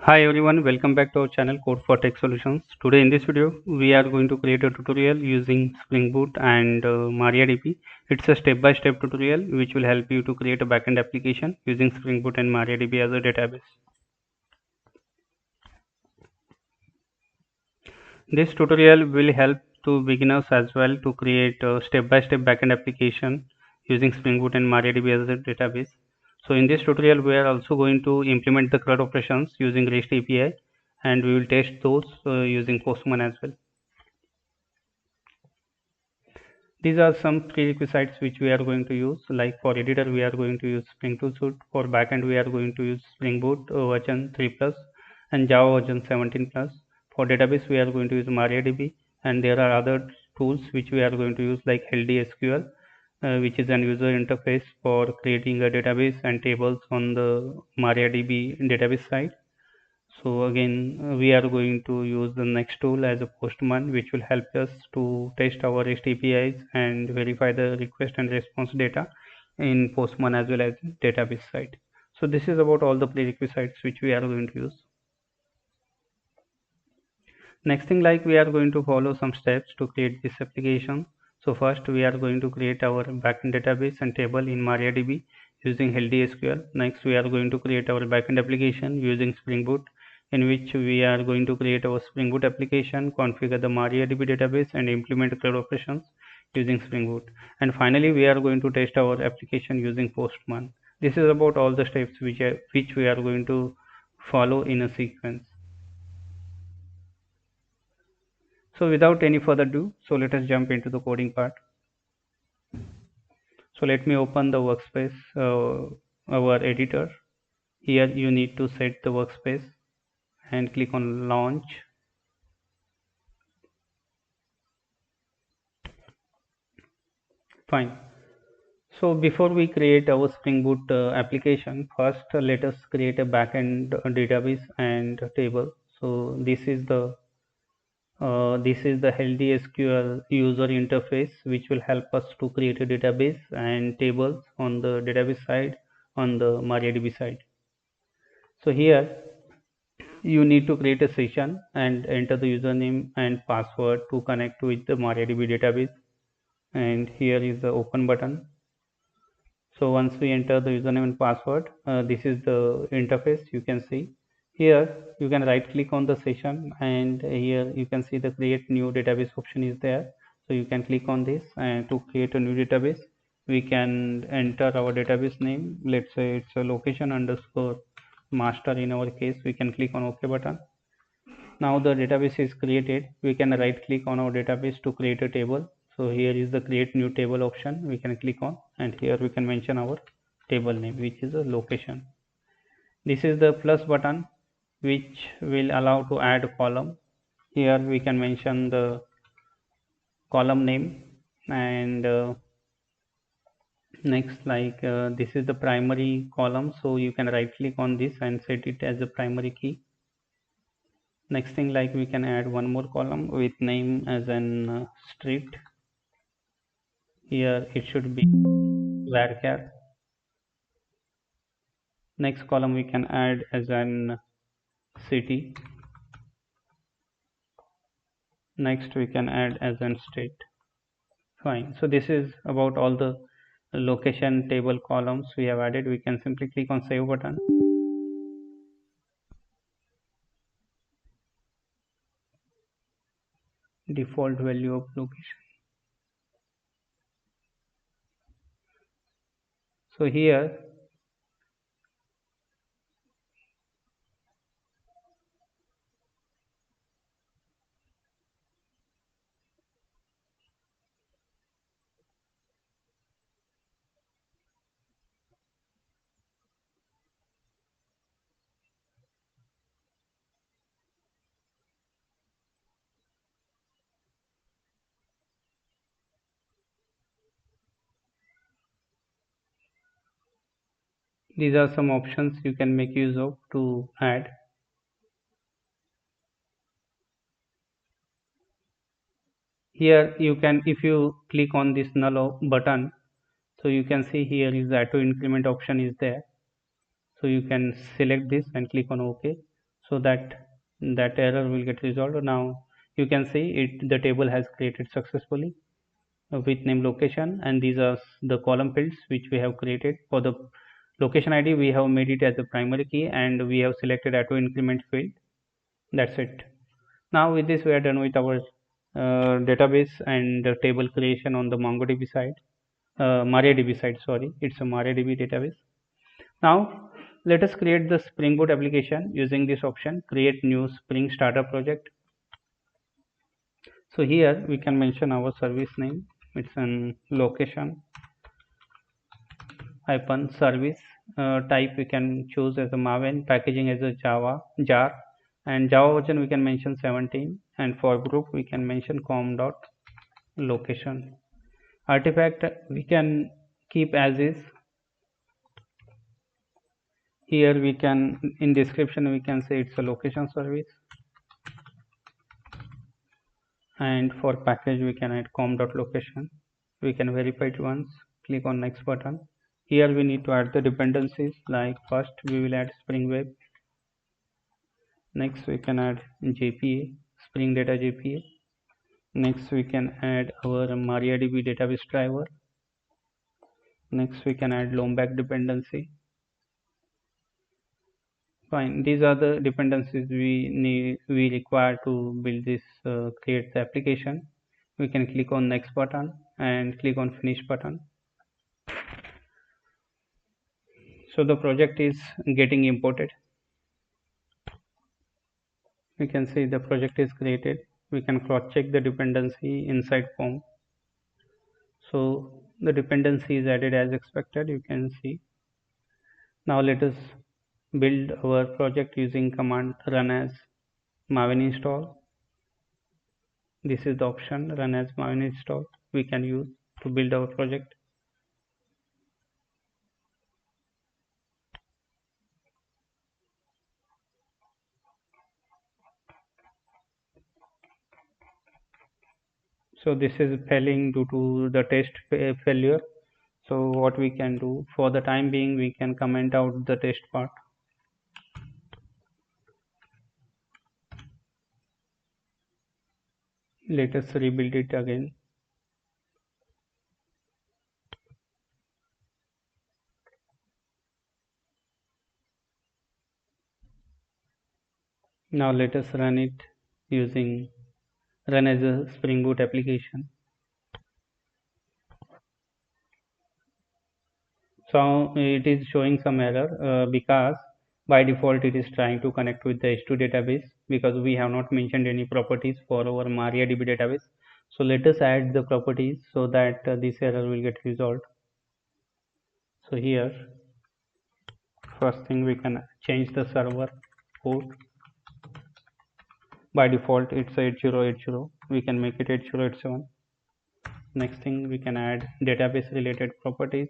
Hi everyone, welcome back to our channel Code for Tech Solutions. Today in this video, we are going to create a tutorial using Spring Boot and MariaDB. It's a step-by-step tutorial which will help you to create a backend application using Spring Boot and MariaDB as a database. This tutorial will help to beginners as well to create a step-by-step backend application using Spring Boot and MariaDB as a database. So in this tutorial, we are also going to implement the CRUD operations using REST API, and we will test those using Postman as well. These are some prerequisites which we are going to use. Like for editor, we are going to use Spring Tool Suite. For backend, we are going to use Spring Boot version 3 plus and Java version 17 plus. For database, we are going to use MariaDB, and there are other tools which we are going to use like LDSQL, which is an user interface for creating a database and tables on the MariaDB database side. So again, we are going to use the next tool as a postman, which will help us to test our REST APIs and verify the request and response data in postman as well as database side. So this is about all the prerequisites which we are going to use. Next thing, like we are going to follow some steps to create this application. So first we are going to create our backend database and table in MariaDB using LDSQL. Next we are going to create our backend application using Spring Boot, in which we are going to create our Spring Boot application, configure the MariaDB database and implement CRUD operations using Spring Boot. And finally we are going to test our application using Postman. This is about all the steps which we are going to follow in a sequence. So without any further ado, so let us jump into the coding part. So let me open the workspace, our editor. Here you need to set the workspace and click on launch. Fine. So before we create our Spring Boot application, first let us create a backend database and table. So this is the healthy SQL user interface which will help us to create a database and tables on the database side, on the MariaDB side. So here you need to create a session and enter the username and password to connect with the MariaDB database, and here is the open button. So once we enter the username and password, this is the interface. You can see here you can right click on the session, and here you can see the create new database option is there. So you can click on this, and to create a new database we can enter our database name. Let's say it's a location underscore master. In our case, we can click on OK button. Now the database is created. We can right click on our database to create a table. So here is the create new table option. We can click on, and here we can mention our table name, which is a location. This is the plus button which will allow to add a column. Here we can mention the column name, and next, like this is the primary column, so you can right click on this and set it as a primary key. Next thing, like we can add one more column with name as an street. Here it should be varchar. Next column we can add as an city. Next we can add as an state. Fine. So this is about all the location table columns we have added. We can simply click on save button. Default value of location. So here these are some options you can make use of to add. Here you can, if you click on this null button, so you can see here is the auto increment option is there. So you can select this and click on OK. so that that error will get resolved. Now you can see it, the table has created successfully with name location, and these are the column fields which we have created. For the location ID, we have made it as a primary key, and we have selected auto increment field. That's it. Now with this we are done with our database and table creation on the MongoDB side, MariaDB side, sorry, it's a MariaDB database. Now let us create the Spring Boot application using this option, create new Spring startup project. So here we can mention our service name, it's an location hyphen service, type we can choose as a Maven, packaging as a Java jar, and Java version we can mention 17, and for group we can mention com dot location. Artifact we can keep as is. Here we can, in description we can say it's a location service, and for package we can add com dot location. We can verify it once, click on next button. Here we need to add the dependencies, like first we will add Spring Web, next we can add JPA, Spring Data JPA, next we can add our MariaDB database driver, next we can add Lombac dependency. Fine, these are the dependencies we require to build this create the application. We can click on next button and click on finish button. So the project is getting imported. We can see the project is created. We can cross check the dependency inside form. So the dependency is added as expected, you can see. Now let us build our project using command run as maven install. This is the option, run as maven install, we can use to build our project. So this is failing due to the test failure. So what we can do, for the time being we can comment out the test part. Let us rebuild it again. Now let us run it using run as a Spring Boot application. So it is showing some error because by default it is trying to connect with the H2 database, because we have not mentioned any properties for our MariaDB database. So let us add the properties so that this error will get resolved. So here first thing we can change the server port. By default it's 8080, we can make it 8087. Next thing we can add database related properties,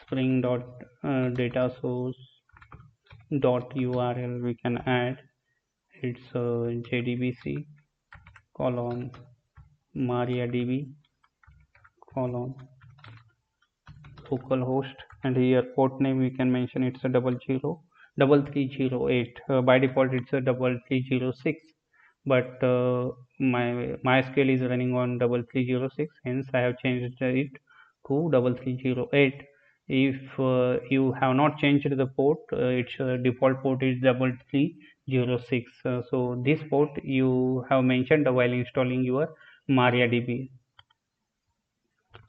spring dot data source dot url we can add, it's jdbc colon mariadb colon localhost, and here port name we can mention it's a 3308. By default it's a 3306, but my MySQL is running on 3306, hence I have changed it to 3308. If you have not changed the port, its default port is 3306. So this port you have mentioned while installing your MariaDB.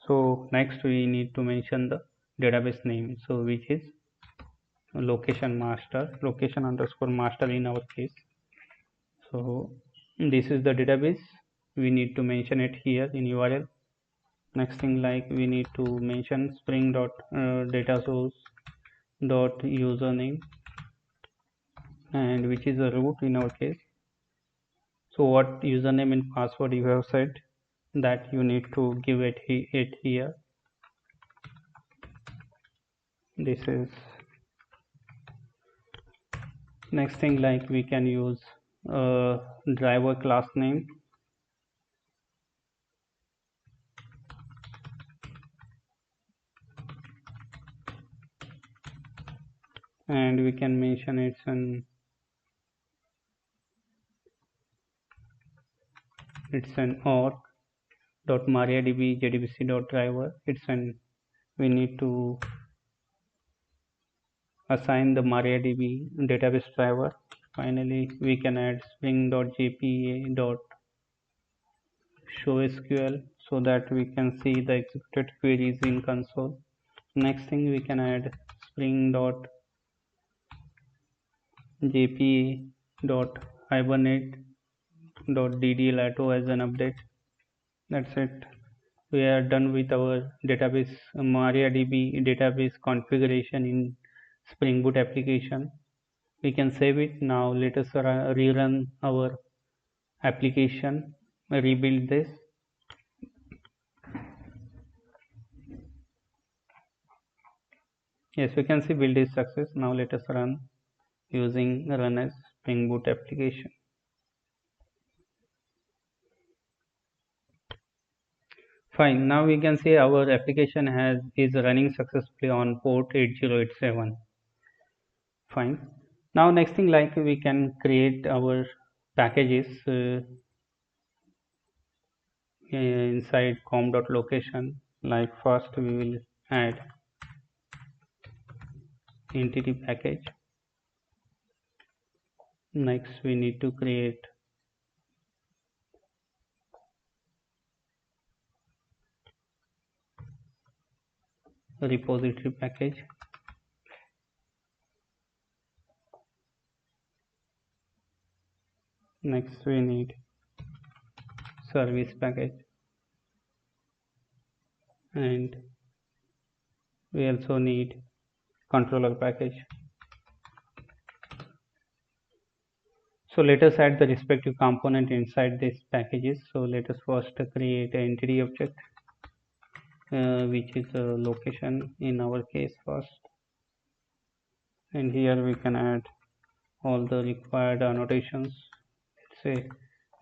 So next we need to mention the database name, so which is location master, location underscore master in our case. So this is the database, we need to mention it here in URL. Next thing, like we need to mention spring dot data source dot username, and which is a root in our case. So what username and password you have said, that you need to give it here. This is next thing, like we can use driver class name, and we can mention it's an it's an org.mariadb jdbc.driver. We need to assign the MariaDB database driver. Finally, we can add spring.jpa.showSQL so that we can see the executed queries in console. Next thing, we can add spring.jpa.hibernate.ddlato as an update. That's it. We are done with our database MariaDB database configuration in Spring Boot application. We can save it. Now let us rerun our application, rebuild this. Yes, we can see build is success. Now let us run using run as Spring Boot application. Fine. Now we can see our application is running successfully on port 8087. Fine. Now next thing, like we can create our packages inside com.location. Like first we will add entity package. Next we need to create a repository package. Next we need service package, and we also need controller package. So let us add the respective component inside these packages. So let us first create an entity object, which is a location in our case first, and here we can add all the required annotations. Let's say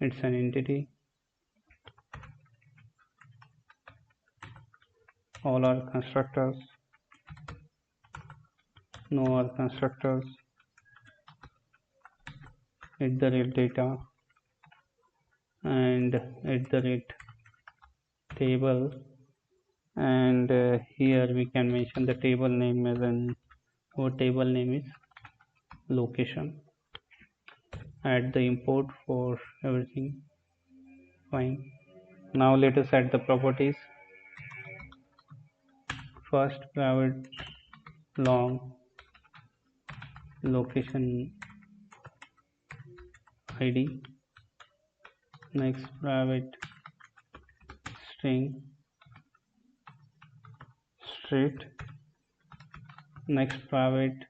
it's an entity, all are constructors, no are constructors, @data, and @table, and here we can mention the table name as our table name is location. Add the import for everything. Fine. Now let us add the properties. First, private long location ID. Next, private string street. Next, private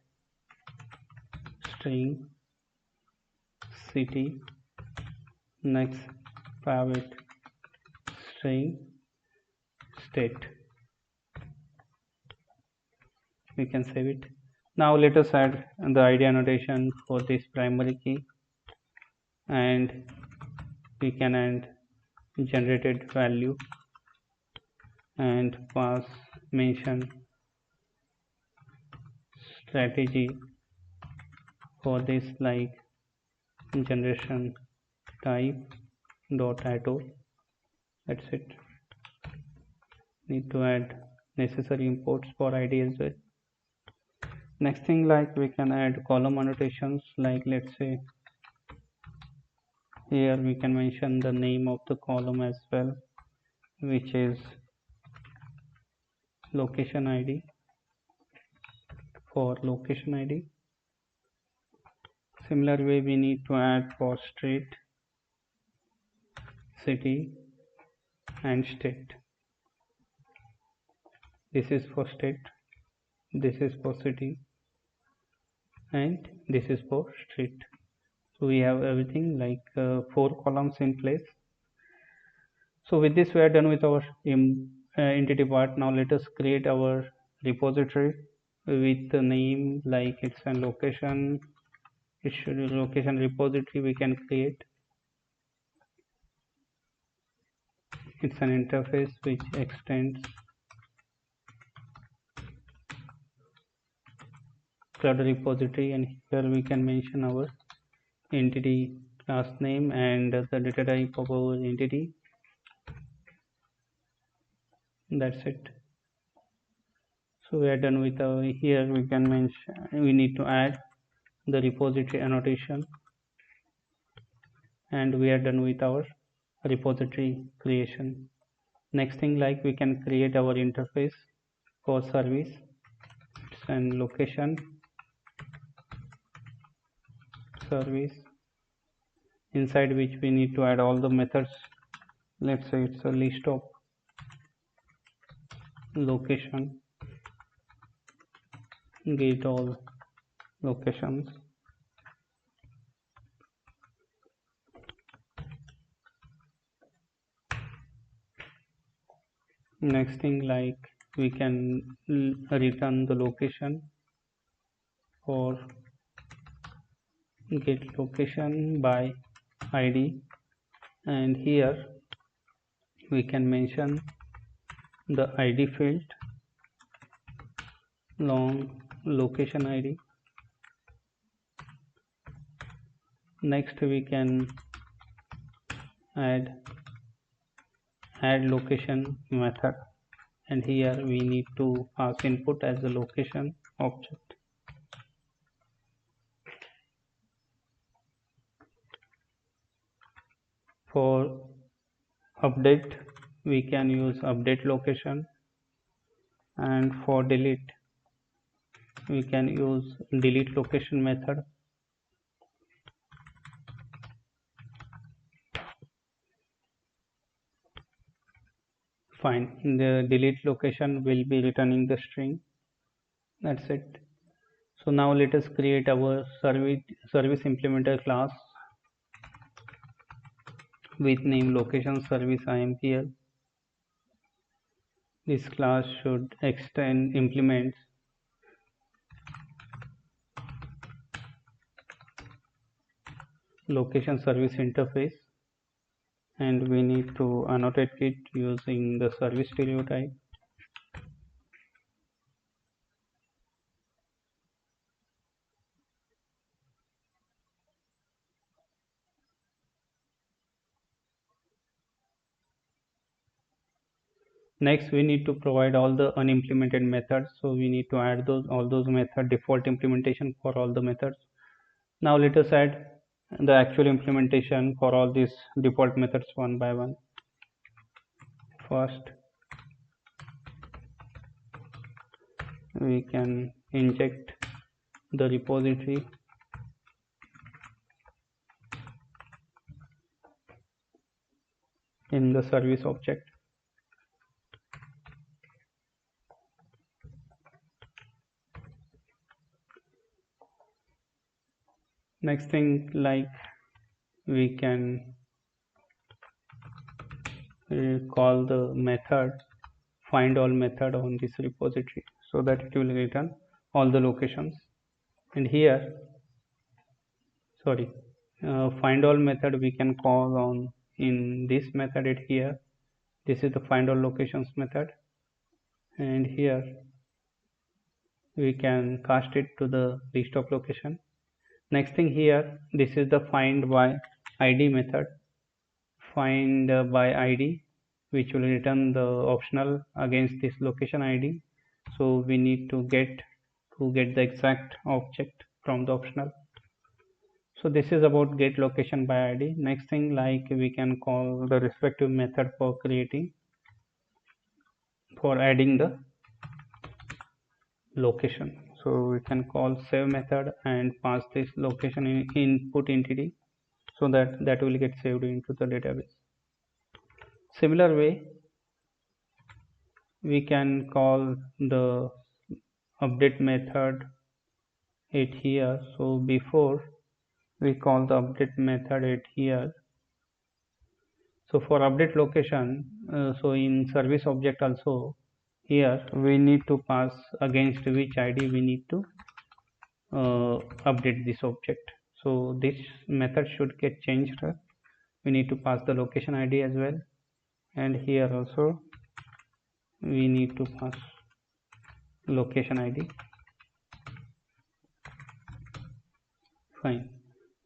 string city. Next, private string state. We can save it. Now let us add the ID annotation for this primary key, and we can add generated value and pass mention strategy for this, like generation type dot auto. That's it. Need to add necessary imports for ID as well. Next thing, like we can add column annotations, like let's say here we can mention the name of the column as well, which is location ID for location ID. Similar way we need to add for street, city, and state. This is for state, this is for city, and this is for street. So we have everything, like 4 columns in place. So with this we are done with our entity part. Now let us create our repository with the name, like it's a location. It should be location repository. We can create. It's an interface which extends CRUD repository, and here we can mention our entity class name and the data type of our entity. That's it. So we are done with here we can mention, we need to add the repository annotation, and we are done with our repository creation. Next thing, like, we can create our interface for service and location service, inside which we need to add all the methods. Let's say it's a list of location, get all locations. Next thing, like, we can return the location or get location by id, and here we can mention the id field long location id. Next we can add location method, and here we need to pass input as a location object. For update we can use update location, and for delete we can use delete location method. Fine, the delete location will be returning the string. That's it. So now let us create our service implementer class with name location service IMPL. This class should extend implements location service interface, and we need to annotate it using the service stereotype. Next we need to provide all the unimplemented methods, so we need to add all those method default implementation for all the methods. Now let us add the actual implementation for all these default methods one by one. First we can inject the repository in the service object. Next thing, like, we can call the method find all method on this repository, so that it will return all the locations. And here, sorry, find all method we can call on in this method it here. This is the find all locations method, and here we can cast it to the list of location. Next thing, here this is the find by id method, find by id, which will return the optional against this location id. So we need to get the exact object from the optional. So this is about get location by id. Next thing, like, we can call the respective method for adding the location. So we can call save method and pass this location in input entity, so that will get saved into the database. Similar way, we can call the update method it here. So before we call the update method it here, so for update location, so in service object also, here we need to pass against which id we need to update this object. So this method should get changed. We need to pass the location id as well, and here also we need to pass location id. Fine.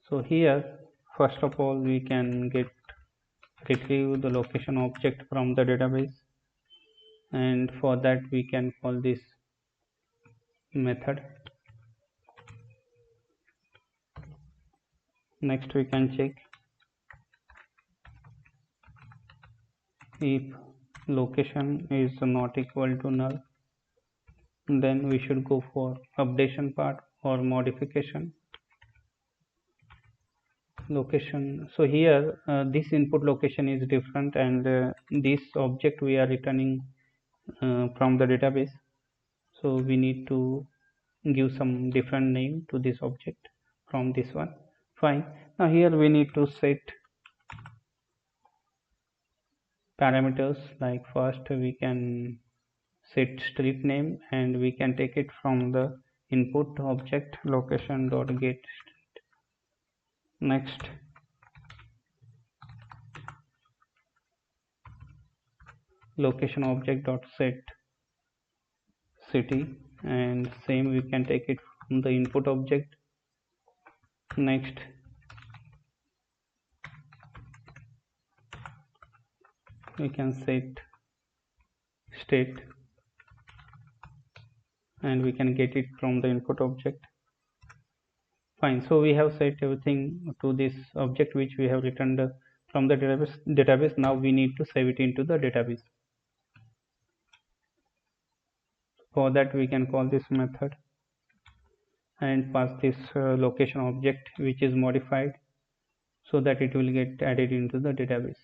So here First of all, we can retrieve the location object from the database, and for that we can call this method. Next we can check if location is not equal to null, then we should go for updation part or modification. Location, so here this input location is different, and this object we are returning from the database, so we need to give some different name to this object from this one. Fine. Now here we need to set parameters, like first we can set street name, and we can take it from the input object location dot get street. Next location object dot set city, and same we can take it from the input object. Next we can set state, and we can get it from the input object. Fine. So we have set everything to this object which we have returned from the database. Now we need to save it into the database. For that we can call this method and pass this location object which is modified, so that it will get added into the database.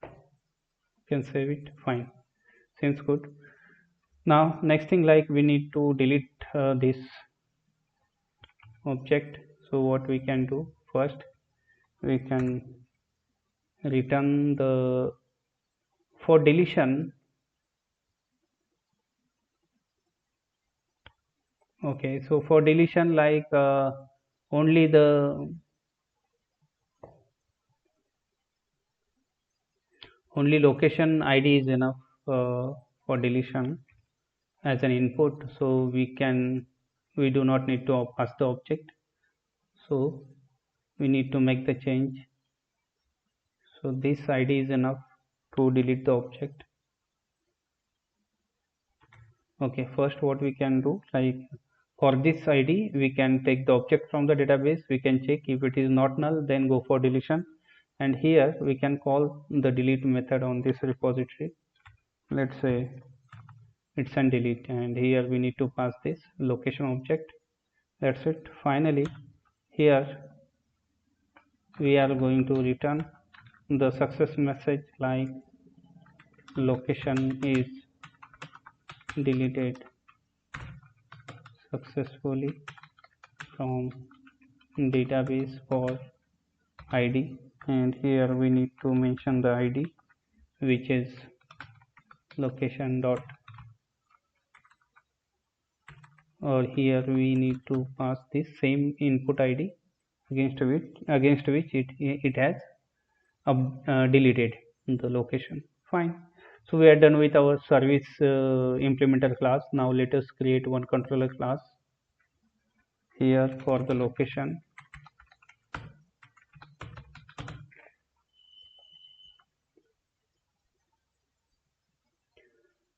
You can save it. Fine. Seems good. Now next thing, like we need to delete this object. So what we can do, first we can return the, for deletion, okay, so for deletion, like only location ID is enough for deletion as an input, so we do not need to pass the object. So we need to make the change. So this ID is enough to delete the object. Okay, first what we can do, like for this ID we can take the object from the database, we can check if it is not null, then go for deletion, and here we can call the delete method on this repository. Let's say it's an delete, and here we need to pass this location object. That's it. Finally here we are going to return the success message, like location is deleted successfully from database for ID, and here we need to mention the ID, which is location dot, or here we need to pass this same input ID against which it has deleted the location. Fine. So we are done with our service implementer class. Now let us create one controller class here for the location.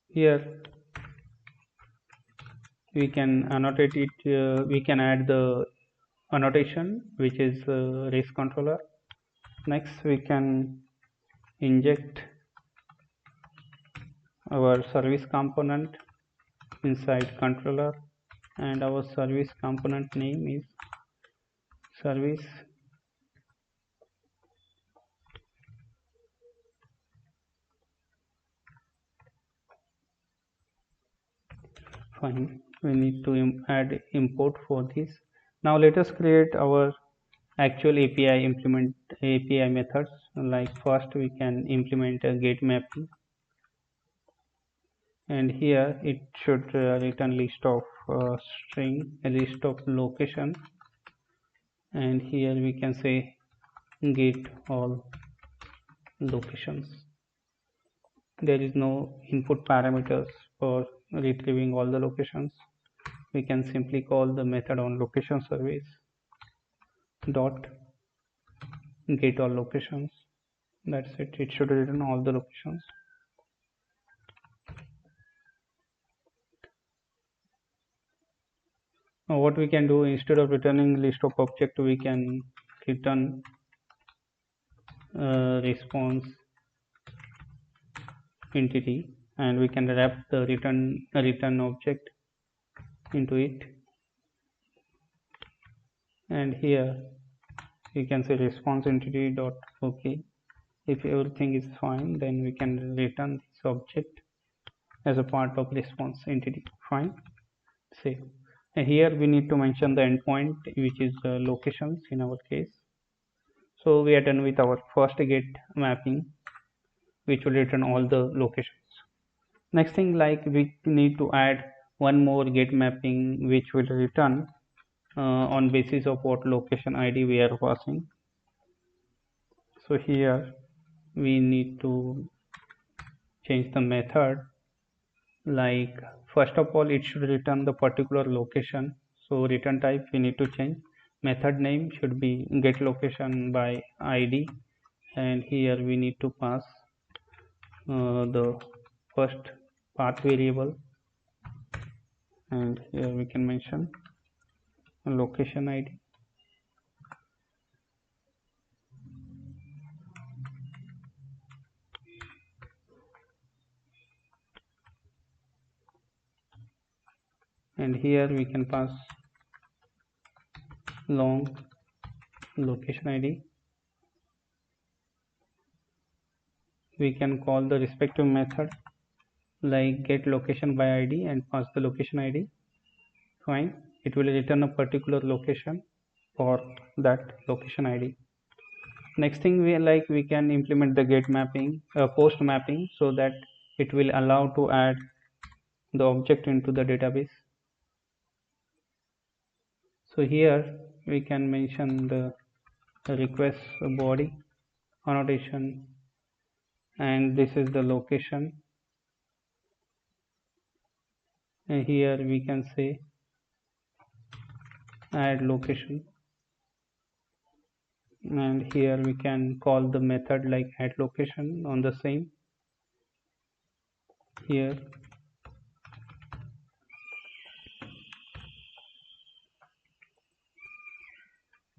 Here we can annotate it, we can add the annotation which is race controller. Next we can inject our service component inside controller, and our service component name is service. Fine. We need to add import for this. Now let us create our actual API methods. Like first we can implement a get mapping, and here it should return list of string, a list of location, and here we can say get all locations. There is no input parameters for retrieving all the locations. we can simply call the method on location service dot get all locations. That's it. It should return all the locations. Now what we can do, instead of returning list of object, we can return response entity, and we can wrap the return object into it. And here you can say response entity dot OK. If everything is fine, then we can return this object as a part of response entity. Fine. Save. And here we need to mention the endpoint, which is locations in our case. So we are done with our first get mapping, which will return all the locations. Next thing, like we need to add one more get mapping, which will return on basis of what location ID we are passing. So here we need to change the method. Like first of all, it should return the particular location. So return type we need to change. Method name should be get location by ID, and here we need to pass the first path variable, and here we can mention location ID. And here we can pass long location ID. We can call the respective method like get location by ID and pass the location ID. Fine. It will return a particular location for that location ID. Next thing we can implement the get mapping, post mapping, so that it will allow to add the object into the database. So here we can mention the request body annotation, and this is the location, and here we can say add location, and here we can call the method like add location on the same. Here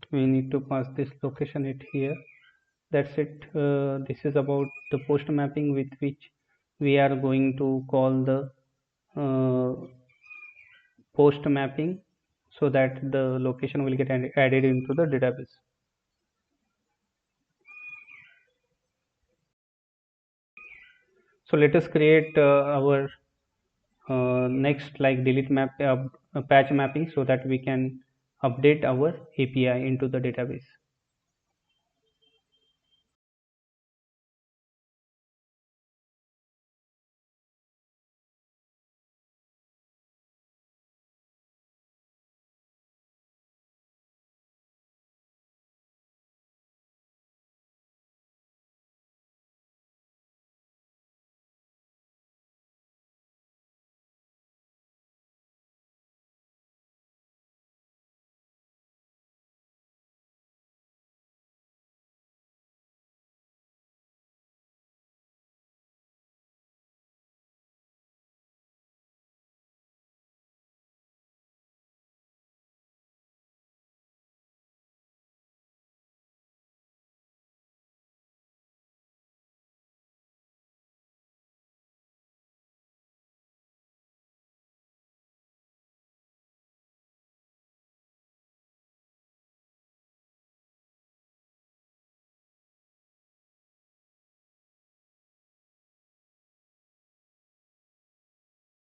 we need to pass this location it here. That's it. This is about the post mapping with which we are going to call the post mapping, so that the location will get added into the database. So let us create our next like delete map patch mapping, so that we can update our API into the database.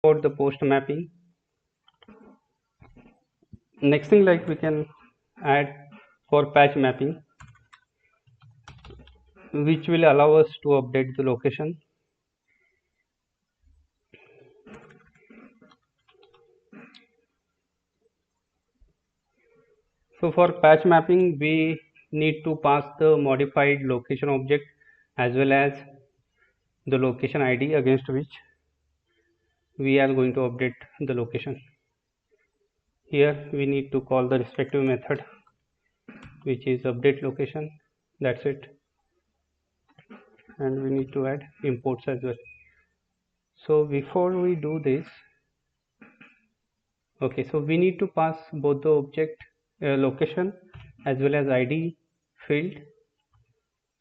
About the post mapping, next thing like we can add for patch mapping, which will allow us to update the location. So for patch mapping, we need to pass the modified location object as well as the location ID against which we are going to update the location. Here we need to call the respective method, which is update location. That's it. And we need to add imports as well. So before we do this, okay, so we need to pass both the object location as well as ID field,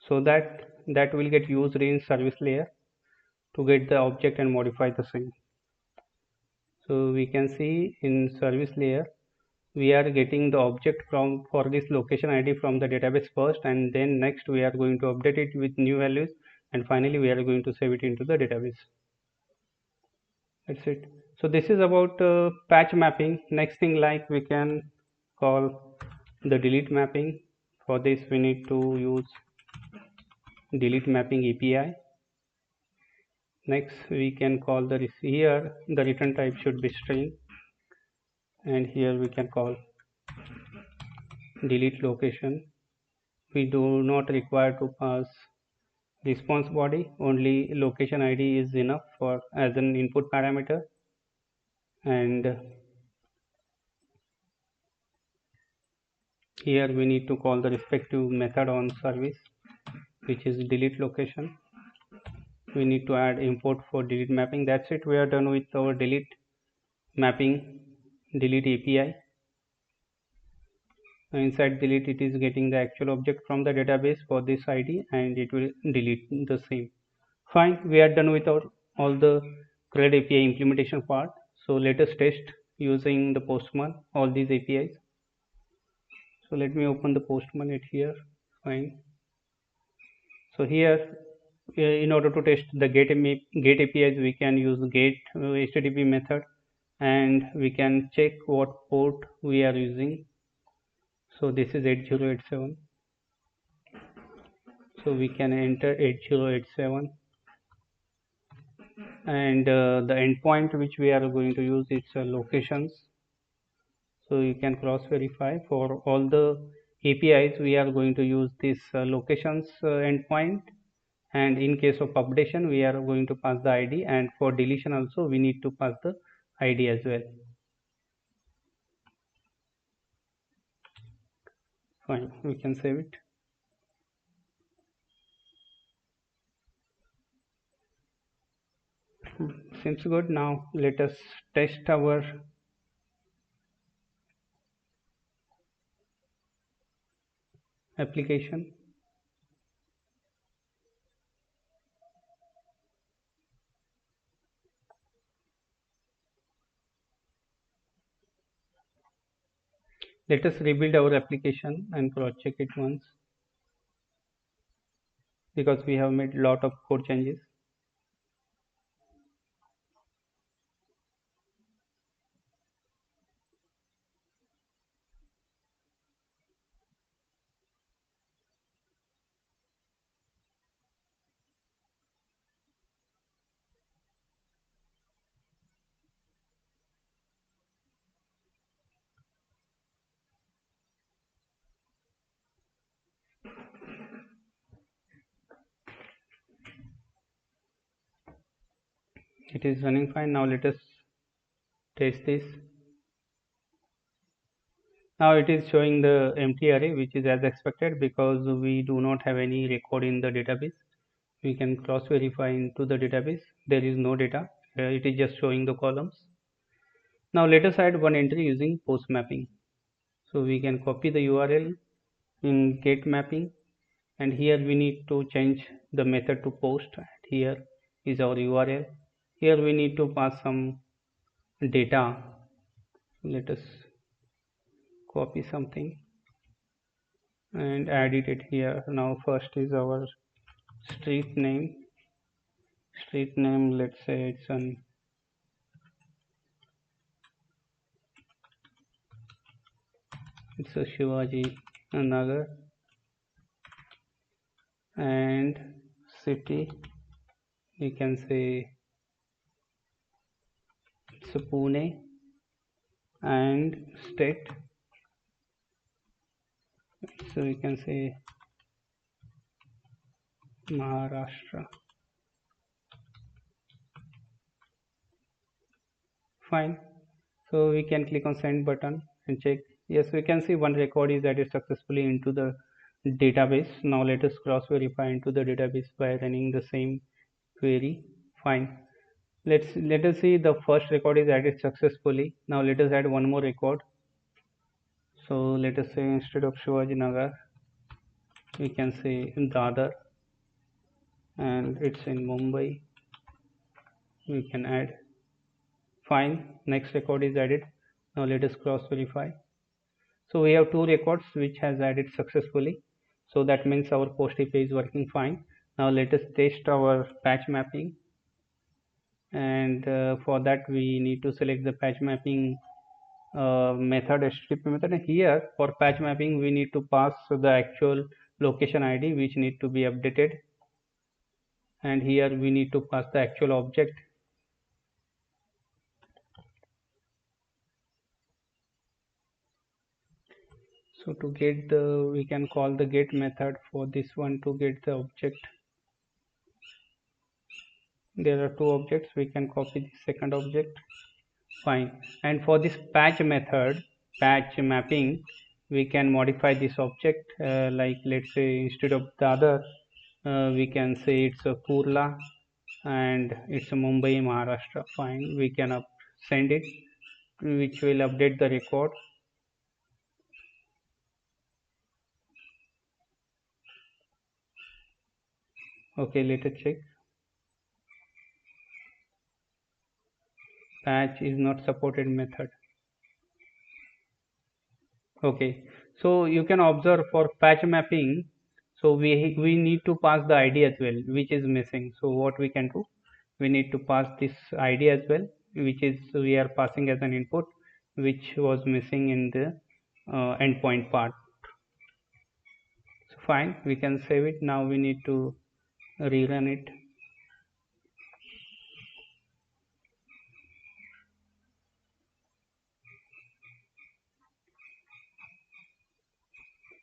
so that will get used in service layer to get the object and modify the same. So we can see in service layer we are getting the object for this location ID from the database first, and then next we are going to update it with new values, and finally we are going to save it into the database. That's it. So this is about patch mapping. Next thing, like, we can call the delete mapping. For this we need to use delete mapping API. Next we can call here the return type should be string, and here we can call delete location. We do not require to pass response body, only location ID is enough for as an input parameter. And here we need to call the respective method on service, which is delete location. We need to add import for delete mapping. That's it. We are done with our delete mapping, delete API. Inside delete, it is getting the actual object from the database for this ID, and it will delete the same. Fine, we are done with all the CRUD API implementation part. So let us test using the postman all these APIs. So let me open the postman it here. Fine. So here, in order to test the get APIs, we can use get HTTP method, and we can check what port we are using. So this is 8087. So we can enter 8087, and the endpoint which we are going to use is locations. So you can cross verify for all the APIs. We are going to use this locations endpoint, and in case of updation we are going to pass the ID, and for deletion also we need to pass the ID as well. Fine, we can save it. Seems good. Now let us test our application. Let us rebuild our application and cross check it once, because we have made lot of code changes. It is running fine. Now let us test this. Now it is showing the empty array, which is as expected because we do not have any record in the database. We can cross verify into the database. There is no data. It is just showing the columns. Now let us add one entry using post mapping. So we can copy the URL in get mapping, and here we need to change the method to post. Here is our URL. Here we need to pass some data. Let us copy something and add it here. Now first is our street name. Let's say it's a Shivaji Nagar, and city we can say it's a Pune, and state, so we can say Maharashtra. Fine. So we can click on send button and check. Yes, we can see one record is added successfully into the database. Now let us cross verify into the database by running the same query. Fine. Let us see the first record is added successfully. Now let us add one more record. So let us say instead of Shivaji Nagar, we can say Dadar, and it's in Mumbai. We can add. Fine. Next record is added. Now let us cross verify. So we have two records which has added successfully. So that means our post API is working fine. Now let us test our patch mapping, and for that we need to select the patch mapping method, HTTP method. And here for patch mapping we need to pass the actual location ID which need to be updated, and here we need to pass the actual object. So to get the, we can call the get method for this one to get the object. There are two objects, we can copy the second object. Fine. And for this patch method, patch mapping, we can modify this object, like let's say instead of the other, we can say it's a Kurla and it's a Mumbai, Maharashtra. Fine. We can send it, which will update the record. Okay, let us check. Patch is not supported method. Okay, so you can observe for patch mapping, so we need to pass the ID as well, which is missing. So what we can do, we need to pass this ID as well, which is we are passing as an input, which was missing in the endpoint part. So fine, we can save it. Now we need to rerun it.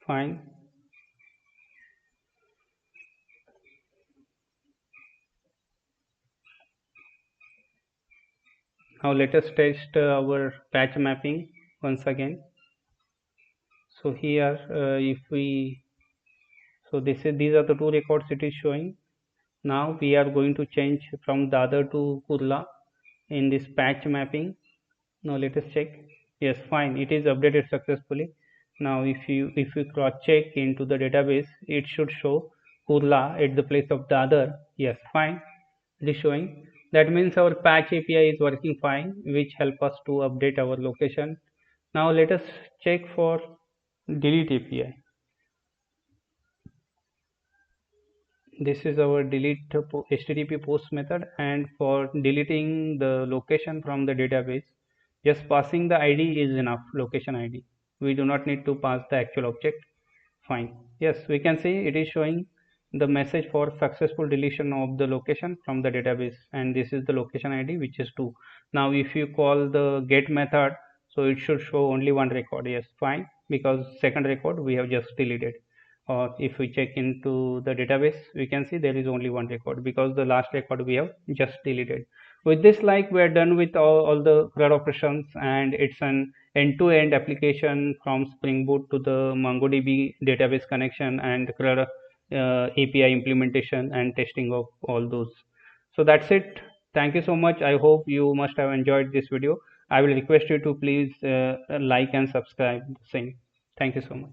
Fine. Now let us test our patch mapping once again. So here, if we, so these are the two records it is showing. Now we are going to change from Dadar to Kurla in this patch mapping. Now let us check. Yes, fine. It is updated successfully. Now if you cross check into the database, it should show Kurla at the place of Dadar. Yes, fine. It is showing. That means our patch API is working fine, which help us to update our location. Now let us check for delete API. This is our delete HTTP post method, and for deleting the location from the database, just passing the ID is enough, location ID. We do not need to pass the actual object. Fine. Yes, we can see it is showing the message for successful deletion of the location from the database, and this is the location ID, which is 2. Now if you call the get method, so it should show only one record. Yes, fine, because second record we have just deleted. Or if we check into the database, we can see there is only one record because the last record we have just deleted. With this, like, we are done with all the CRUD operations, and it's an end-to-end application from Spring Boot to the MongoDB database connection and CRUD API implementation and testing of all those. So that's it. Thank you so much. I hope you must have enjoyed this video. I will request you to please like and subscribe the same. Thank you so much.